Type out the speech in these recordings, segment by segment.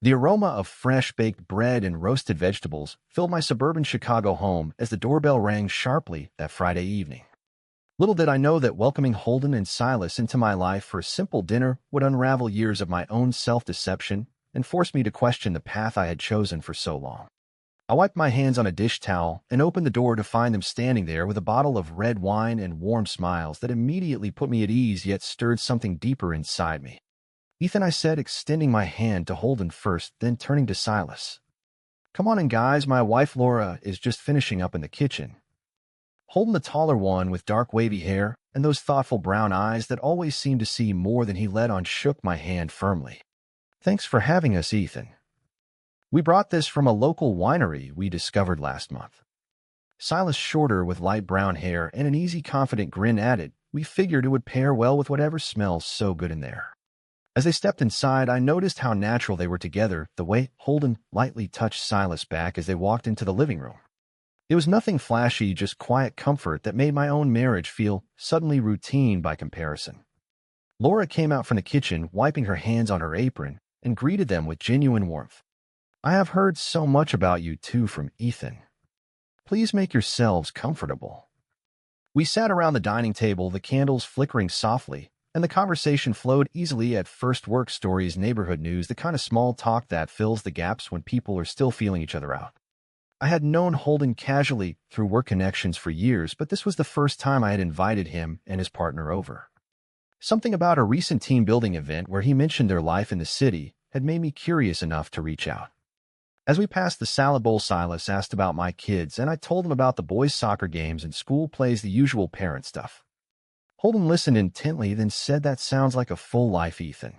The aroma of fresh baked bread and roasted vegetables filled my suburban Chicago home as the doorbell rang sharply that Friday evening. Little did I know that welcoming Holden and Silas into my life for a simple dinner would unravel years of my own self-deception and force me to question the path I had chosen for so long. I wiped my hands on a dish towel and opened the door to find them standing there with a bottle of red wine and warm smiles that immediately put me at ease yet stirred something deeper inside me. "Ethan," I said, extending my hand to Holden first, then turning to Silas. "Come on in, guys. My wife Laura is just finishing up in the kitchen." Holden, the taller one with dark wavy hair and those thoughtful brown eyes that always seemed to see more than he let on, shook my hand firmly. "Thanks for having us, Ethan. We brought this from a local winery we discovered last month." Silas, shorter with light brown hair and an easy, confident grin, added, "We figured it would pair well with whatever smells so good in there." As they stepped inside, I noticed how natural they were together, the way Holden lightly touched Silas' back as they walked into the living room. It was nothing flashy, just quiet comfort that made my own marriage feel suddenly routine by comparison. Laura came out from the kitchen, wiping her hands on her apron, and greeted them with genuine warmth. "I have heard so much about you two from Ethan. Please make yourselves comfortable." We sat around the dining table, the candles flickering softly, and the conversation flowed easily. At first, work stories, neighborhood news, the kind of small talk that fills the gaps when people are still feeling each other out. I had known Holden casually through work connections for years, but this was the first time I had invited him and his partner over. Something about a recent team-building event where he mentioned their life in the city had made me curious enough to reach out. As we passed the salad bowl, Silas asked about my kids, and I told him about the boys' soccer games and school plays, the usual parent stuff. Holden listened intently, then said, "That sounds like a full life, Ethan.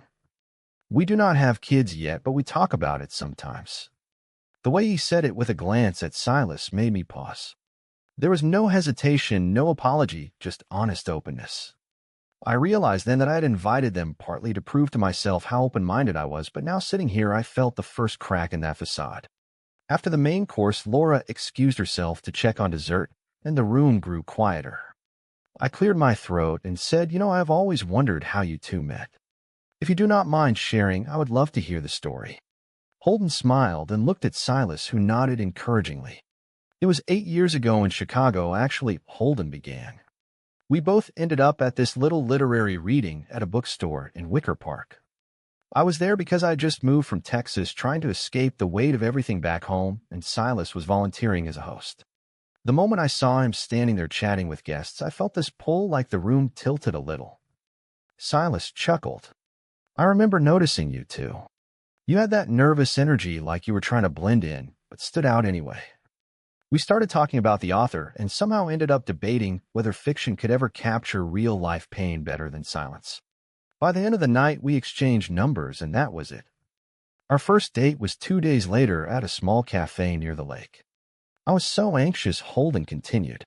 We do not have kids yet, but we talk about it sometimes." The way he said it with a glance at Silas made me pause. There was no hesitation, no apology, just honest openness. I realized then that I had invited them partly to prove to myself how open-minded I was, but now sitting here I felt the first crack in that facade. After the main course, Laura excused herself to check on dessert, and the room grew quieter. I cleared my throat and said, "I have always wondered how you two met. If you do not mind sharing, I would love to hear the story." Holden smiled and looked at Silas, who nodded encouragingly. "It was 8 years ago in Chicago, actually," Holden began. "We both ended up at this little literary reading at a bookstore in Wicker Park. I was there because I had just moved from Texas, trying to escape the weight of everything back home, and Silas was volunteering as a host. The moment I saw him standing there chatting with guests, I felt this pull, like the room tilted a little." Silas chuckled. "I remember noticing you two. You had that nervous energy, like you were trying to blend in, but stood out anyway." We started talking about the author and somehow ended up debating whether fiction could ever capture real-life pain better than silence. By the end of the night, we exchanged numbers, and that was it. Our first date was 2 days later at a small cafe near the lake. "I was so anxious," Holden continued.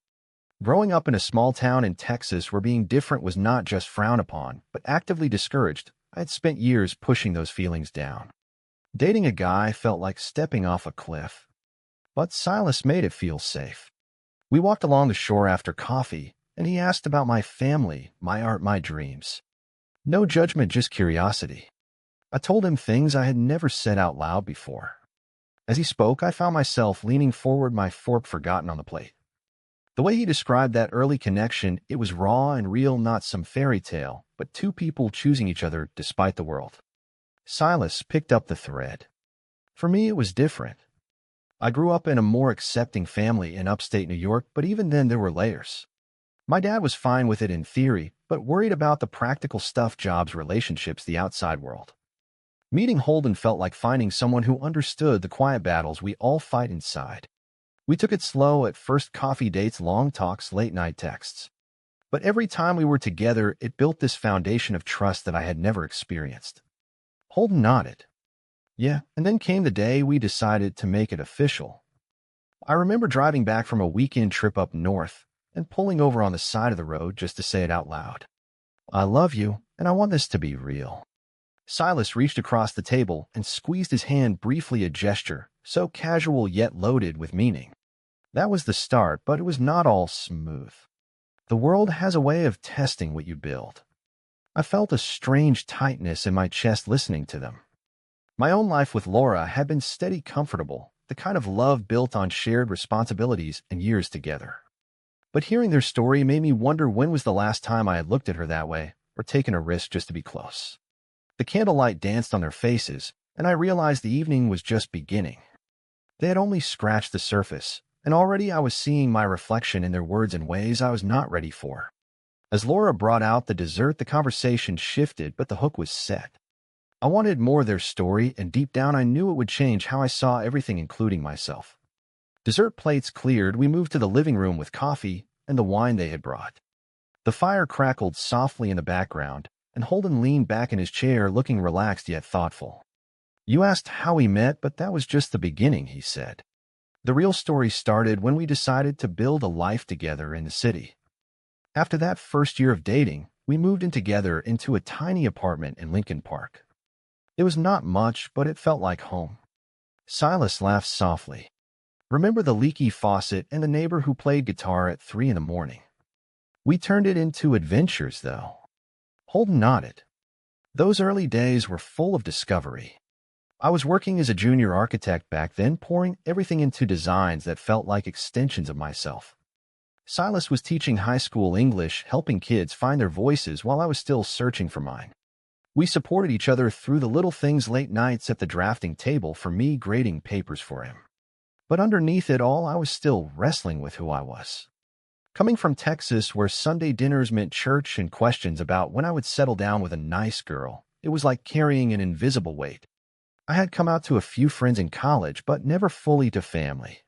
"Growing up in a small town in Texas where being different was not just frowned upon, but actively discouraged, I had spent years pushing those feelings down. Dating a guy felt like stepping off a cliff. But Silas made it feel safe. We walked along the shore after coffee, and he asked about my family, my art, my dreams. No judgment, just curiosity. I told him things I had never said out loud before. As he spoke, I found myself leaning forward, my fork forgotten on the plate. The way he described that early connection, it was raw and real, not some fairy tale, but two people choosing each other despite the world." Silas picked up the thread. "For me, it was different. I grew up in a more accepting family in upstate New York, but even then there were layers. My dad was fine with it in theory, but worried about the practical stuff, jobs, relationships, the outside world. Meeting Holden felt like finding someone who understood the quiet battles we all fight inside. We took it slow at first, coffee dates, long talks, late-night texts. But every time we were together, it built this foundation of trust that I had never experienced." Holden nodded. "Yeah, and then came the day we decided to make it official. I remember driving back from a weekend trip up north and pulling over on the side of the road just to say it out loud. 'I love you, and I want this to be real.'" Silas reached across the table and squeezed his hand briefly, a gesture so casual yet loaded with meaning. That was the start, but it was not all smooth. The world has a way of testing what you build. I felt a strange tightness in my chest listening to them. My own life with Laura had been steady, comfortable, the kind of love built on shared responsibilities and years together. But hearing their story made me wonder when was the last time I had looked at her that way or taken a risk just to be close. The candlelight danced on their faces, and I realized the evening was just beginning. They had only scratched the surface, and already I was seeing my reflection in their words in ways I was not ready for. As Laura brought out the dessert, the conversation shifted, but the hook was set. I wanted more of their story, and deep down I knew it would change how I saw everything, including myself. Dessert plates cleared, we moved to the living room with coffee and the wine they had brought. The fire crackled softly in the background, and Holden leaned back in his chair, looking relaxed yet thoughtful. "You asked how we met, but that was just the beginning," he said. "The real story started when we decided to build a life together in the city. After that first year of dating, we moved in together into a tiny apartment in Lincoln Park. It was not much, but it felt like home." Silas laughed softly. "Remember the leaky faucet and the neighbor who played guitar at 3 in the morning? We turned it into adventures, though." Holden nodded. "Those early days were full of discovery. I was working as a junior architect back then, pouring everything into designs that felt like extensions of myself. Silas was teaching high school English, helping kids find their voices while I was still searching for mine. We supported each other through the little things, late nights at the drafting table for me, grading papers for him. But underneath it all, I was still wrestling with who I was. Coming from Texas, where Sunday dinners meant church and questions about when I would settle down with a nice girl, it was like carrying an invisible weight. I had come out to a few friends in college, but never fully to family.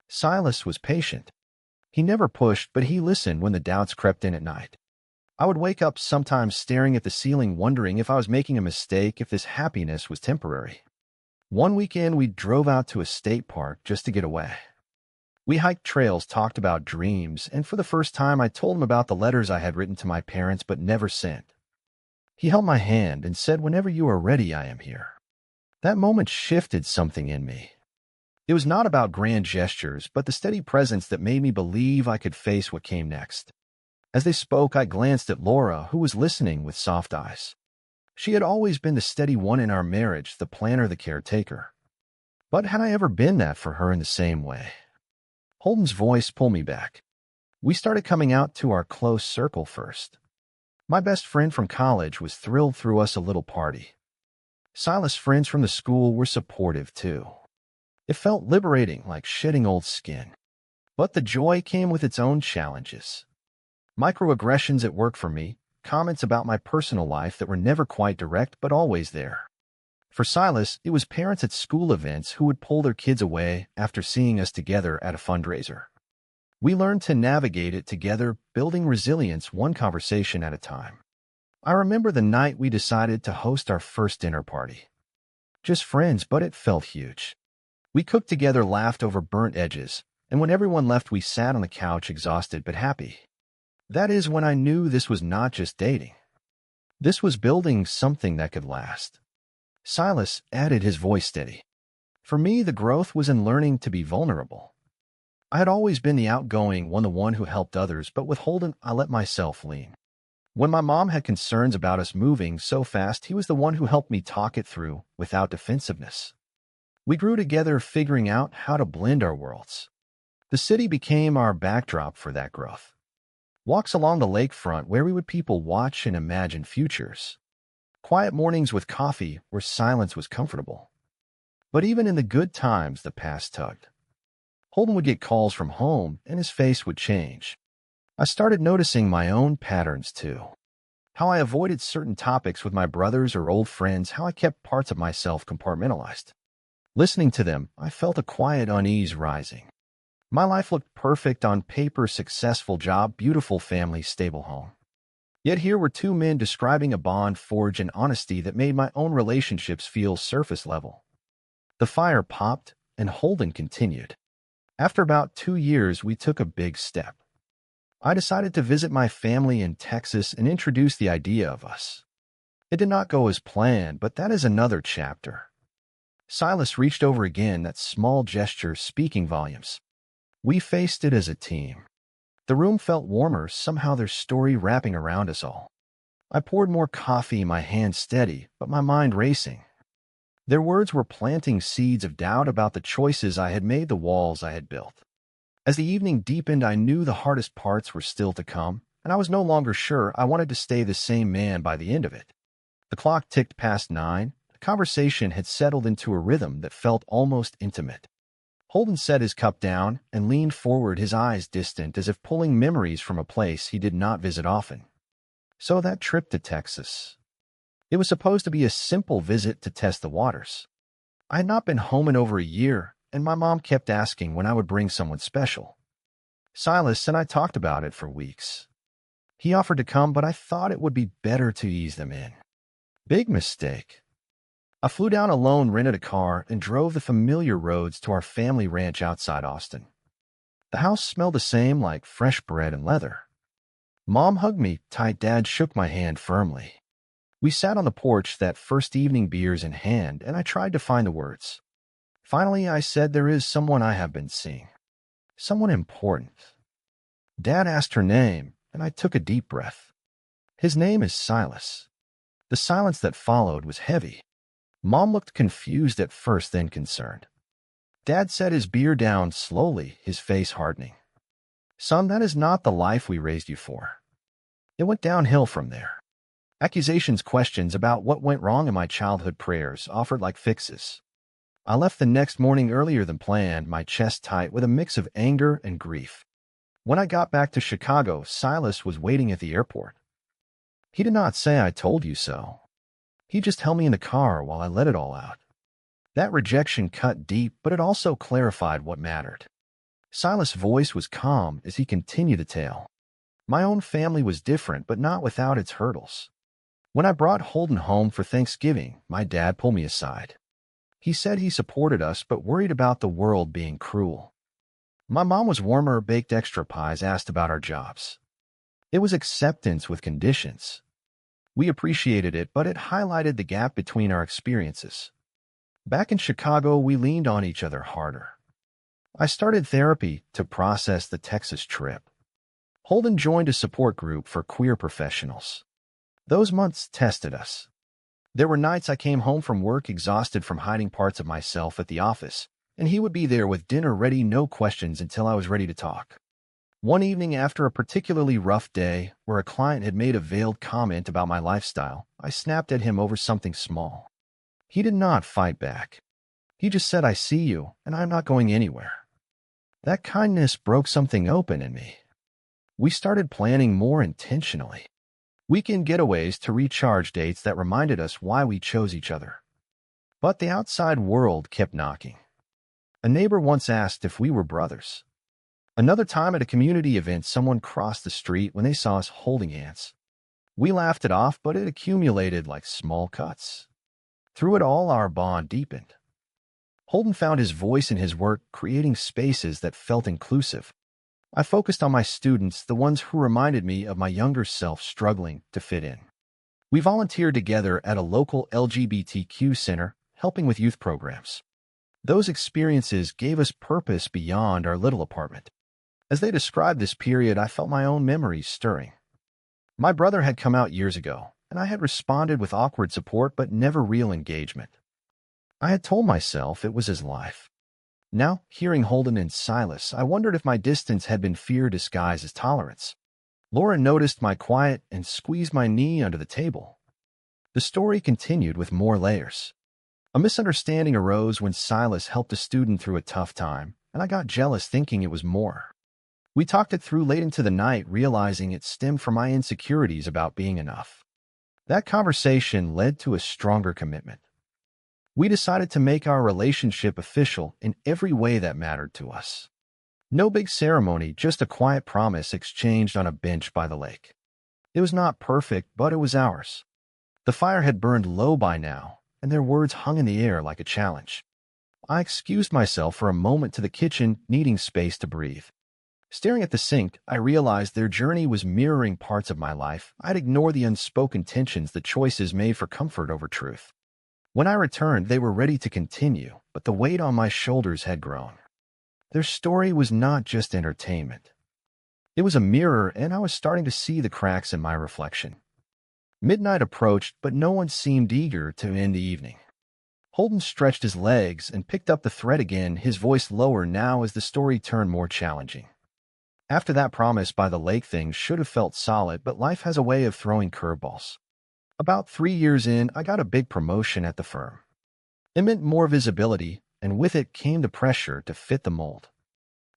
Silas was patient. He never pushed, but he listened when the doubts crept in at night. I would wake up sometimes staring at the ceiling, wondering if I was making a mistake, if this happiness was temporary. One weekend, we drove out to a state park just to get away. We hiked trails, talked about dreams, and for the first time I told him about the letters I had written to my parents but never sent. He held my hand and said, "Whenever you are ready, I am here." That moment shifted something in me. It was not about grand gestures, but the steady presence that made me believe I could face what came next. As they spoke, I glanced at Laura, who was listening with soft eyes. She had always been the steady one in our marriage, the planner, the caretaker. But had I ever been that for her in the same way? Holden's voice pulled me back. "We started coming out to our close circle first. My best friend from college was thrilled, threw us a little party. Silas' friends from the school were supportive too. It felt liberating, like shedding old skin. But the joy came with its own challenges. Microaggressions at work for me, comments about my personal life that were never quite direct but always there. For Silas, it was parents at school events who would pull their kids away after seeing us together at a fundraiser. We learned to navigate it together, building resilience one conversation at a time. I remember the night we decided to host our first dinner party. Just friends, but it felt huge. We cooked together, laughed over burnt edges, and when everyone left, we sat on the couch exhausted but happy. That is when I knew this was not just dating. This was building something that could last. Silas added, his voice steady. For me, the growth was in learning to be vulnerable. I had always been the outgoing one, the one who helped others, but with Holden, I let myself lean. When my mom had concerns about us moving so fast, he was the one who helped me talk it through without defensiveness. We grew together, figuring out how to blend our worlds. The city became our backdrop for that growth. Walks along the lakefront where we would people watch and imagine futures. Quiet mornings with coffee where silence was comfortable. But even in the good times, the past tugged. Holden would get calls from home and his face would change. I started noticing my own patterns too. How I avoided certain topics with my brothers or old friends, how I kept parts of myself compartmentalized. Listening to them, I felt a quiet unease rising. My life looked perfect on paper: successful job, beautiful family, stable home. Yet here were two men describing a bond forged in honesty that made my own relationships feel surface level. The fire popped, and Holden continued. After about 2 years, we took a big step. I decided to visit my family in Texas and introduce the idea of us. It did not go as planned, but that is another chapter. Silas reached over again, that small gesture speaking volumes. We faced it as a team. The room felt warmer, somehow their story wrapping around us all. I poured more coffee, my hand steady, but my mind racing. Their words were planting seeds of doubt about the choices I had made, the walls I had built. As the evening deepened, I knew the hardest parts were still to come, and I was no longer sure I wanted to stay the same man by the end of it. The clock ticked past 9. The conversation had settled into a rhythm that felt almost intimate. Holden set his cup down and leaned forward, his eyes distant, as if pulling memories from a place he did not visit often. So that trip to Texas. It was supposed to be a simple visit to test the waters. I had not been home in over a year, and my mom kept asking when I would bring someone special. Silas and I talked about it for weeks. He offered to come, but I thought it would be better to ease them in. Big mistake. I flew down alone, rented a car, and drove the familiar roads to our family ranch outside Austin. The house smelled the same, like fresh bread and leather. Mom hugged me tight. Dad shook my hand firmly. We sat on the porch that first evening, beers in hand, and I tried to find the words. Finally, I said, "There is someone I have been seeing. Someone important." Dad asked her name, and I took a deep breath. "His name is Silas." The silence that followed was heavy. Mom looked confused at first, then concerned. Dad set his beer down slowly, his face hardening. "Son, that is not the life we raised you for." It went downhill from there. Accusations, questions about what went wrong in my childhood, prayers offered like fixes. I left the next morning earlier than planned, my chest tight with a mix of anger and grief. When I got back to Chicago, Silas was waiting at the airport. He did not say, "I told you so." He just held me in the car while I let it all out. That rejection cut deep, but it also clarified what mattered. Silas' voice was calm as he continued the tale. My own family was different, but not without its hurdles. When I brought Holden home for Thanksgiving, my dad pulled me aside. He said he supported us, but worried about the world being cruel. My mom was warmer, baked extra pies, asked about our jobs. It was acceptance with conditions. We appreciated it, but it highlighted the gap between our experiences. Back in Chicago, we leaned on each other harder. I started therapy to process the Texas trip. Holden joined a support group for queer professionals. Those months tested us. There were nights I came home from work exhausted from hiding parts of myself at the office, and he would be there with dinner ready, no questions until I was ready to talk. One evening, after a particularly rough day where a client had made a veiled comment about my lifestyle, I snapped at him over something small. He did not fight back. He just said, "I see you, and I'm not going anywhere." That kindness broke something open in me. We started planning more intentionally. Weekend getaways to recharge, dates that reminded us why we chose each other. But the outside world kept knocking. A neighbor once asked if we were brothers. Another time at a community event, someone crossed the street when they saw us holding hands. We laughed it off, but it accumulated like small cuts. Through it all, our bond deepened. Holden found his voice in his work, creating spaces that felt inclusive. I focused on my students, the ones who reminded me of my younger self struggling to fit in. We volunteered together at a local LGBTQ center, helping with youth programs. Those experiences gave us purpose beyond our little apartment. As they described this period, I felt my own memories stirring. My brother had come out years ago, and I had responded with awkward support but never real engagement. I had told myself it was his life. Now, hearing Holden and Silas, I wondered if my distance had been fear disguised as tolerance. Laura noticed my quiet and squeezed my knee under the table. The story continued with more layers. A misunderstanding arose when Silas helped a student through a tough time, and I got jealous thinking it was more. We talked it through late into the night, realizing it stemmed from my insecurities about being enough. That conversation led to a stronger commitment. We decided to make our relationship official in every way that mattered to us. No big ceremony, just a quiet promise exchanged on a bench by the lake. It was not perfect, but it was ours. The fire had burned low by now, and their words hung in the air like a challenge. I excused myself for a moment to the kitchen, needing space to breathe. Staring at the sink, I realized their journey was mirroring parts of my life. I'd ignore the unspoken tensions, the choices made for comfort over truth. When I returned, they were ready to continue, but the weight on my shoulders had grown. Their story was not just entertainment. It was a mirror, and I was starting to see the cracks in my reflection. Midnight approached, but no one seemed eager to end the evening. Holden stretched his legs and picked up the thread again, his voice lower now as the story turned more challenging. After that promise by the lake, things should have felt solid, but life has a way of throwing curveballs. About 3 years in, I got a big promotion at the firm. It meant more visibility, and with it came the pressure to fit the mold.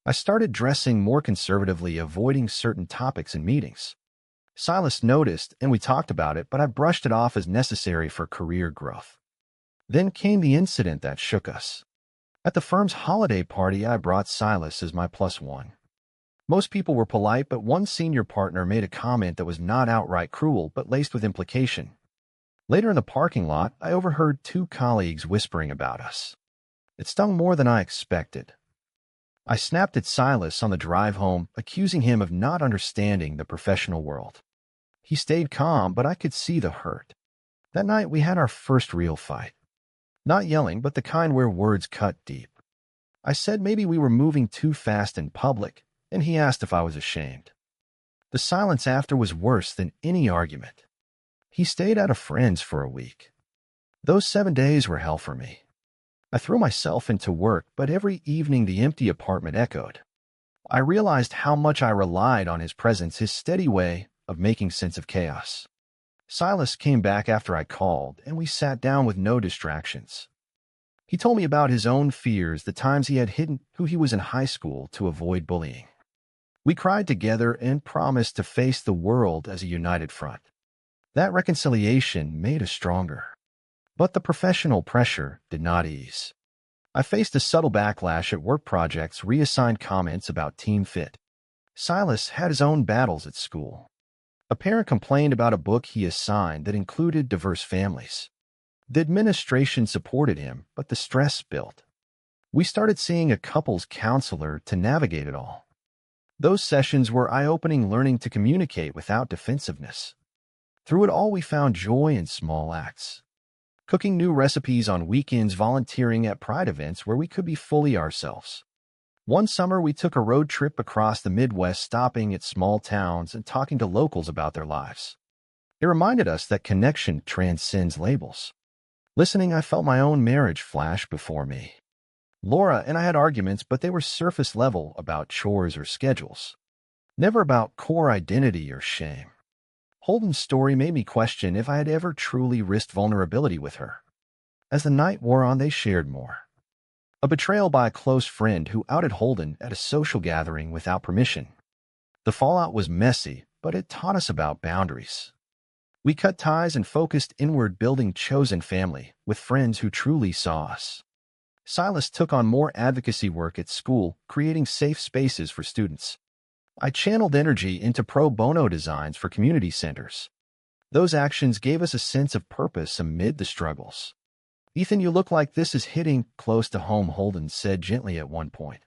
I started dressing more conservatively, avoiding certain topics in meetings. Silas noticed, and we talked about it, but I brushed it off as necessary for career growth. Then came the incident that shook us. At the firm's holiday party, I brought Silas as my plus one. Most people were polite, but one senior partner made a comment that was not outright cruel, but laced with implication. Later in the parking lot, I overheard two colleagues whispering about us. It stung more than I expected. I snapped at Silas on the drive home, accusing him of not understanding the professional world. He stayed calm, but I could see the hurt. That night, we had our first real fight. Not yelling, but the kind where words cut deep. I said maybe we were moving too fast in public, and he asked if I was ashamed. The silence after was worse than any argument. He stayed out of friends for a week. Those 7 days were hell for me. I threw myself into work, but every evening the empty apartment echoed. I realized how much I relied on his presence, his steady way of making sense of chaos. Silas came back after I called, and we sat down with no distractions. He told me about his own fears, the times he had hidden who he was in high school to avoid bullying. We cried together and promised to face the world as a united front. That reconciliation made us stronger. But the professional pressure did not ease. I faced a subtle backlash at work projects, reassigned comments about team fit. Silas had his own battles at school. A parent complained about a book he assigned that included diverse families. The administration supported him, but the stress built. We started seeing a couples counselor to navigate it all. Those sessions were eye-opening, learning to communicate without defensiveness. Through it all, we found joy in small acts. Cooking new recipes on weekends, volunteering at pride events where we could be fully ourselves. One summer, we took a road trip across the Midwest, stopping at small towns and talking to locals about their lives. It reminded us that connection transcends labels. Listening, I felt my own marriage flash before me. Laura and I had arguments, but they were surface level, about chores or schedules. Never about core identity or shame. Holden's story made me question if I had ever truly risked vulnerability with her. As the night wore on, they shared more. A betrayal by a close friend who outed Holden at a social gathering without permission. The fallout was messy, but it taught us about boundaries. We cut ties and focused inward, building chosen family with friends who truly saw us. Silas took on more advocacy work at school, creating safe spaces for students. I channeled energy into pro bono designs for community centers. Those actions gave us a sense of purpose amid the struggles. "Ethan, you look like this is hitting close to home," Holden said gently at one point.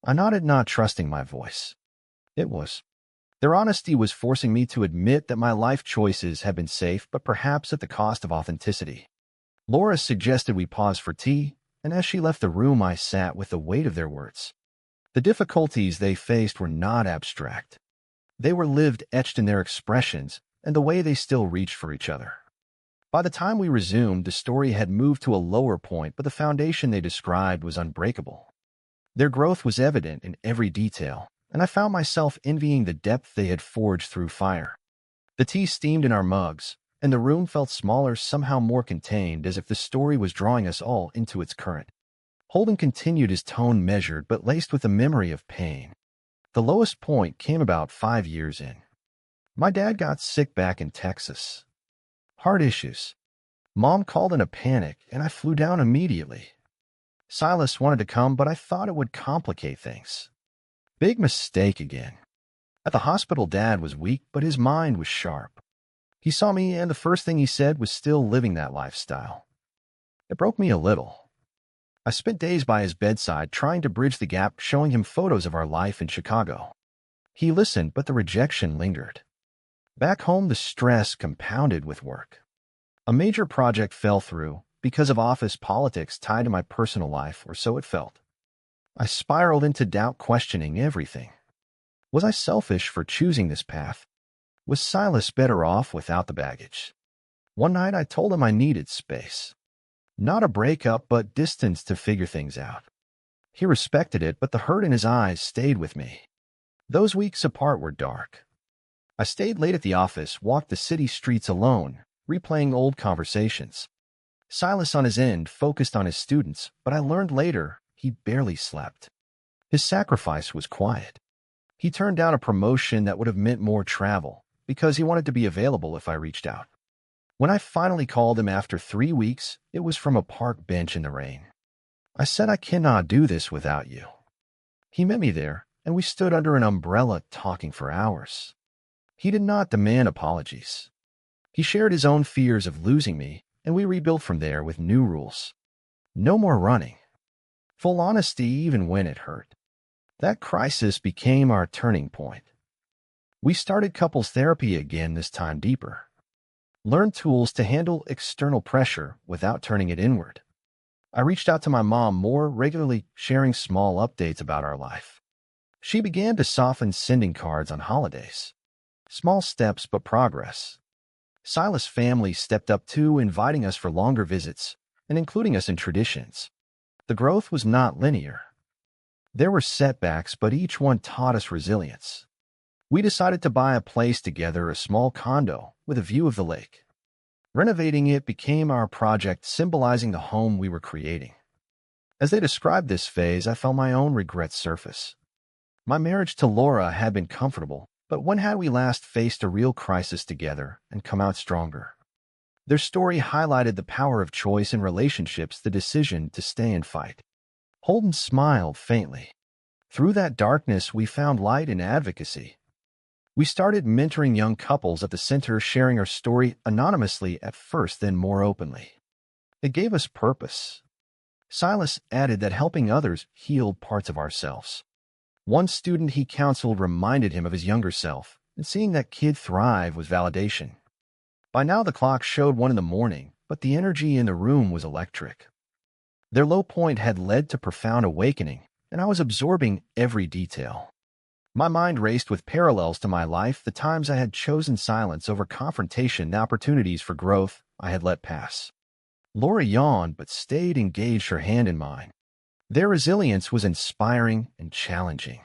I nodded, not trusting my voice. It was. Their honesty was forcing me to admit that my life choices had been safe, but perhaps at the cost of authenticity. Laura suggested we pause for tea, and as she left the room, I sat with the weight of their words. The difficulties they faced were not abstract. They were lived, etched in their expressions and the way they still reached for each other. By the time we resumed, the story had moved to a lower point, but the foundation they described was unbreakable. Their growth was evident in every detail, and I found myself envying the depth they had forged through fire. The tea steamed in our mugs, and the room felt smaller, somehow more contained, as if the story was drawing us all into its current. Holden continued, his tone measured but laced with a memory of pain. The lowest point came about 5 years in. My dad got sick back in Texas. Heart issues. Mom called in a panic, and I flew down immediately. Silas wanted to come, but I thought it would complicate things. Big mistake again. At the hospital, Dad was weak, but his mind was sharp. He saw me, and the first thing he said was still living that lifestyle. It broke me a little. I spent days by his bedside trying to bridge the gap, showing him photos of our life in Chicago. He listened, but the rejection lingered. Back home, the stress compounded with work. A major project fell through because of office politics tied to my personal life, or so it felt. I spiraled into doubt, questioning everything. Was I selfish for choosing this path? Was Silas better off without the baggage? One night, I told him I needed space. Not a breakup, but distance to figure things out. He respected it, but the hurt in his eyes stayed with me. Those weeks apart were dark. I stayed late at the office, walked the city streets alone, replaying old conversations. Silas on his end focused on his students, but I learned later he barely slept. His sacrifice was quiet. He turned down a promotion that would have meant more travel because he wanted to be available if I reached out. When I finally called him after 3 weeks, it was from a park bench in the rain. I said, "I cannot do this without you." He met me there, and we stood under an umbrella talking for hours. He did not demand apologies. He shared his own fears of losing me, and we rebuilt from there with new rules. No more running. Full honesty even when it hurt. That crisis became our turning point. We started couples therapy again, this time deeper. Learned tools to handle external pressure without turning it inward. I reached out to my mom more regularly, sharing small updates about our life. She began to soften, sending cards on holidays. Small steps, but progress. Silas' family stepped up too, inviting us for longer visits and including us in traditions. The growth was not linear. There were setbacks, but each one taught us resilience. We decided to buy a place together, a small condo with a view of the lake. Renovating it became our project, symbolizing the home we were creating. As they described this phase, I felt my own regrets surface. My marriage to Laura had been comfortable, but when had we last faced a real crisis together and come out stronger? Their story highlighted the power of choice in relationships, the decision to stay and fight. Holden smiled faintly. Through that darkness, we found light in advocacy. We started mentoring young couples at the center, sharing our story anonymously at first, then more openly. It gave us purpose. Silas added that helping others healed parts of ourselves. One student he counseled reminded him of his younger self, and seeing that kid thrive was validation. By now the clock showed 1 a.m, but the energy in the room was electric. Their low point had led to profound awakening, and I was absorbing every detail. My mind raced with parallels to my life, the times I had chosen silence over confrontation, the opportunities for growth I had let pass. Laura yawned but stayed engaged, her hand in mine. Their resilience was inspiring and challenging.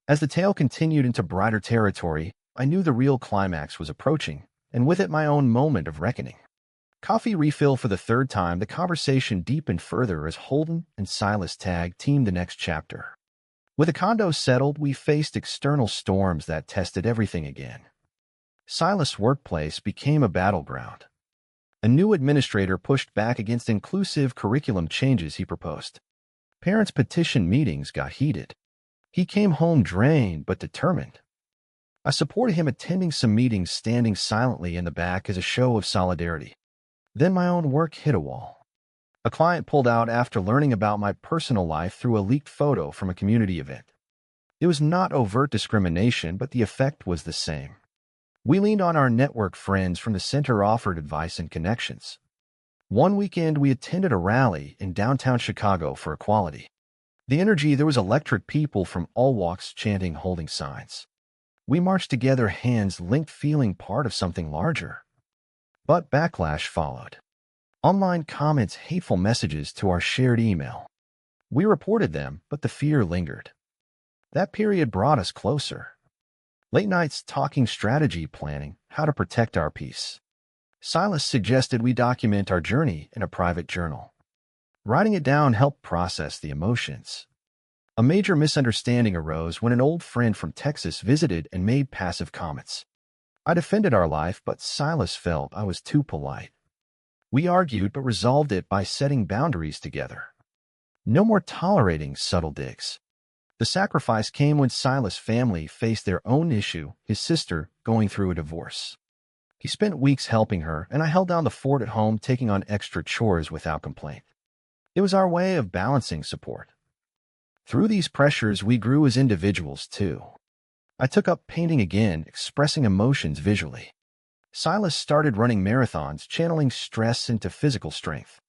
As the tale continued into brighter territory, I knew the real climax was approaching, and with it my own moment of reckoning. Coffee refill for the 3rd time, the conversation deepened further as Holden and Silas tag-teamed the next chapter. With the condo settled, we faced external storms that tested everything again. Silas' workplace became a battleground. A new administrator pushed back against inclusive curriculum changes he proposed. Parents' petition meetings got heated. He came home drained but determined. I supported him, attending some meetings, standing silently in the back as a show of solidarity. Then my own work hit a wall. A client pulled out after learning about my personal life through a leaked photo from a community event. It was not overt discrimination, but the effect was the same. We leaned on our network friends from the center, offered advice and connections. One weekend, we attended a rally in downtown Chicago for equality. The energy, there was electric, people from all walks chanting, holding signs. We marched together, hands linked, feeling part of something larger. But backlash followed. Online comments, hateful messages to our shared email. We reported them, but the fear lingered. That period brought us closer. Late nights talking, strategy planning, how to protect our peace. Silas suggested we document our journey in a private journal. Writing it down helped process the emotions. A major misunderstanding arose when an old friend from Texas visited and made passive comments. I defended our life, but Silas felt I was too polite. We argued but resolved it by setting boundaries together. No more tolerating subtle digs. The sacrifice came when Silas' family faced their own issue, his sister going through a divorce. He spent weeks helping her, and I held down the fort at home, taking on extra chores without complaint. It was our way of balancing support. Through these pressures, we grew as individuals too. I took up painting again, expressing emotions visually. Silas started running marathons, channeling stress into physical strength.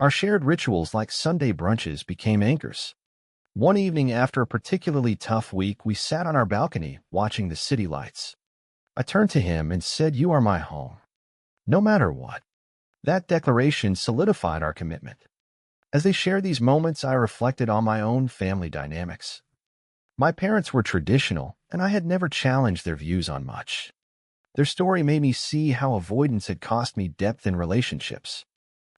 Our shared rituals, like Sunday brunches, became anchors. One evening after a particularly tough week, we sat on our balcony, watching the city lights. I turned to him and said, "You are my home. No matter what." That declaration solidified our commitment. As they shared these moments, I reflected on my own family dynamics. My parents were traditional, and I had never challenged their views on much. Their story made me see how avoidance had cost me depth in relationships.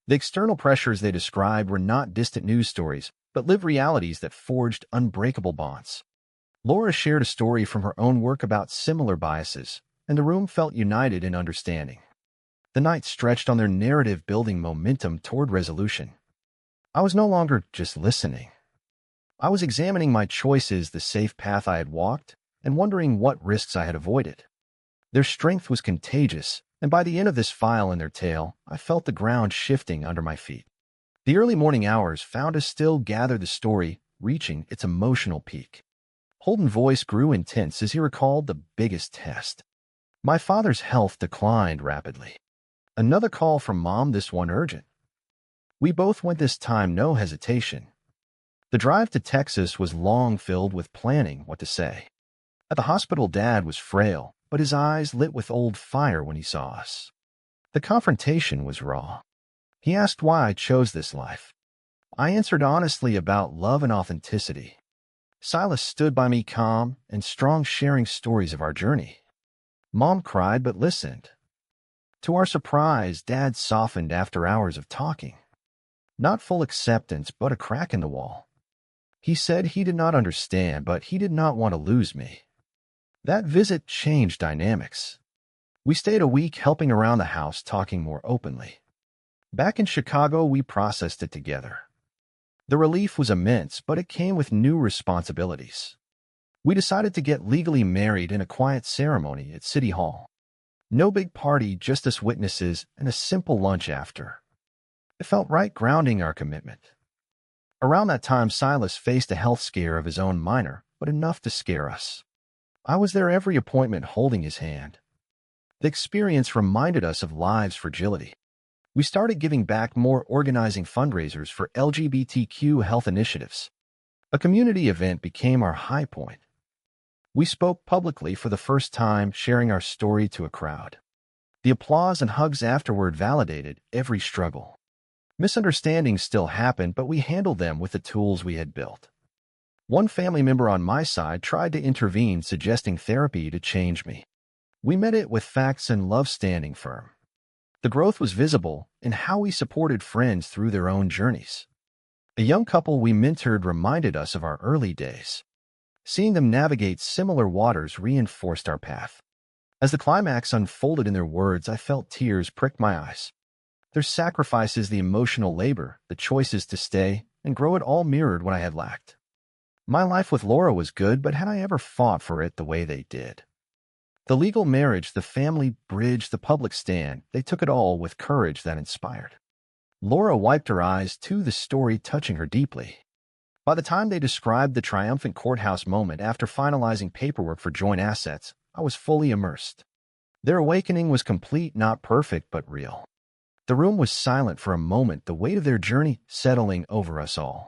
The external pressures they described were not distant news stories, but lived realities that forged unbreakable bonds. Laura shared a story from her own work about similar biases, and the room felt united in understanding. The night stretched on their narrative, building momentum toward resolution. I was no longer just listening. I was examining my choices, the safe path I had walked, and wondering what risks I had avoided. Their strength was contagious, and by the end of this file in their tale, I felt the ground shifting under my feet. The early morning hours found us still gathered, the story reaching its emotional peak. Holden's voice grew intense as he recalled the biggest test. My father's health declined rapidly. Another call from Mom, this one urgent. We both went this time, no hesitation. The drive to Texas was long, filled with planning what to say. At the hospital, Dad was frail, but his eyes lit with old fire when he saw us. The confrontation was raw. He asked why I chose this life. I answered honestly about love and authenticity. Silas stood by me, calm and strong, sharing stories of our journey. Mom cried but listened. To our surprise, Dad softened after hours of talking. Not full acceptance, but a crack in the wall. He said he did not understand, but he did not want to lose me. That visit changed dynamics. We stayed a week, helping around the house, talking more openly. Back in Chicago, we processed it together. The relief was immense, but it came with new responsibilities. We decided to get legally married in a quiet ceremony at City Hall. No big party, just us witnesses and a simple lunch after. It felt right, grounding our commitment. Around that time, Silas faced a health scare of his own, minor, but enough to scare us. I was there every appointment, holding his hand. The experience reminded us of life's fragility. We started giving back more, organizing fundraisers for LGBTQ health initiatives. A community event became our high point. We spoke publicly for the first time, sharing our story to a crowd. The applause and hugs afterward validated every struggle. Misunderstandings still happened, but we handled them with the tools we had built. One family member on my side tried to intervene, suggesting therapy to change me. We met it with facts and love standing firm. The growth was visible in how we supported friends through their own journeys. A young couple we mentored reminded us of our early days. Seeing them navigate similar waters reinforced our path. As the climax unfolded in their words, I felt tears prick my eyes. Their sacrifices, the emotional labor, the choices to stay and grow, it all mirrored what I had lacked. My life with Laura was good, but had I ever fought for it the way they did? The legal marriage, the family bridge, the public stand, they took it all with courage that inspired. Laura wiped her eyes too, the story touching her deeply. By the time they described the triumphant courthouse moment after finalizing paperwork for joint assets, I was fully immersed. Their awakening was complete, not perfect, but real. The room was silent for a moment, the weight of their journey settling over us all.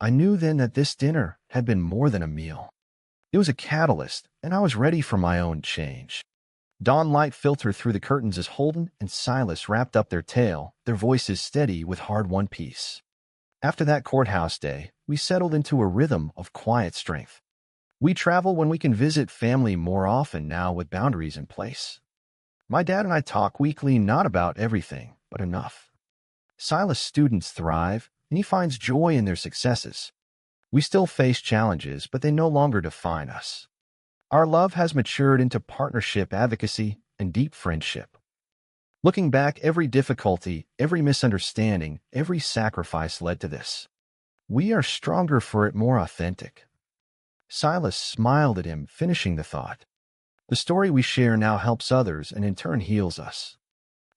I knew then that this dinner had been more than a meal. It was a catalyst, and I was ready for my own change. Dawn light filtered through the curtains as Holden and Silas wrapped up their tale, their voices steady with hard-won peace. After that courthouse day, we settled into a rhythm of quiet strength. We travel when we can, visit family more often now with boundaries in place. My dad and I talk weekly, not about everything, but enough. Silas' students thrive, and he finds joy in their successes. We still face challenges, but they no longer define us. Our love has matured into partnership, advocacy, and deep friendship. Looking back, every difficulty, every misunderstanding, every sacrifice led to this. We are stronger for it, more authentic. Silas smiled at him, finishing the thought. The story we share now helps others and in turn heals us.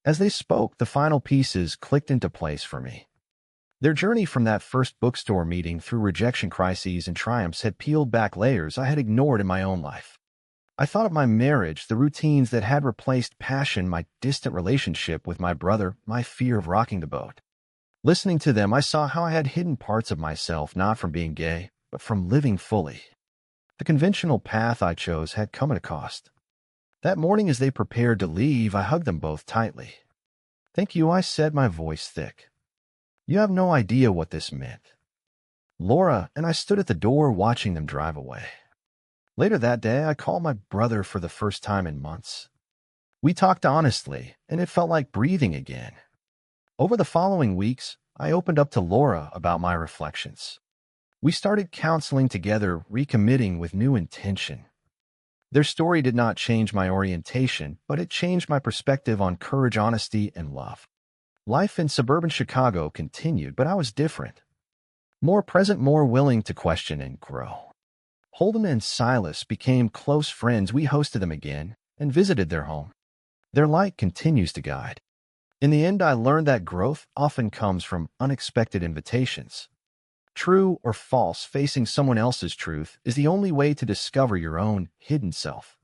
As they spoke, the final pieces clicked into place for me. Their journey from that first bookstore meeting through rejection crises and triumphs had peeled back layers I had ignored in my own life. I thought of my marriage, the routines that had replaced passion, my distant relationship with my brother, my fear of rocking the boat. Listening to them, I saw how I had hidden parts of myself, not from being gay, but from living fully. The conventional path I chose had come at a cost. That morning, as they prepared to leave, I hugged them both tightly. Thank you, I said, my voice thick. You have no idea what this meant. Laura and I stood at the door watching them drive away. Later that day, I called my brother for the first time in months. We talked honestly, and it felt like breathing again. Over the following weeks, I opened up to Laura about my reflections. We started counseling together, recommitting with new intention. Their story did not change my orientation, but it changed my perspective on courage, honesty, and love. Life in suburban Chicago continued, but I was different. More present, more willing to question and grow. Holden and Silas became close friends. We hosted them again and visited their home. Their light continues to guide. In the end, I learned that growth often comes from unexpected invitations. True or false, facing someone else's truth is the only way to discover your own hidden self.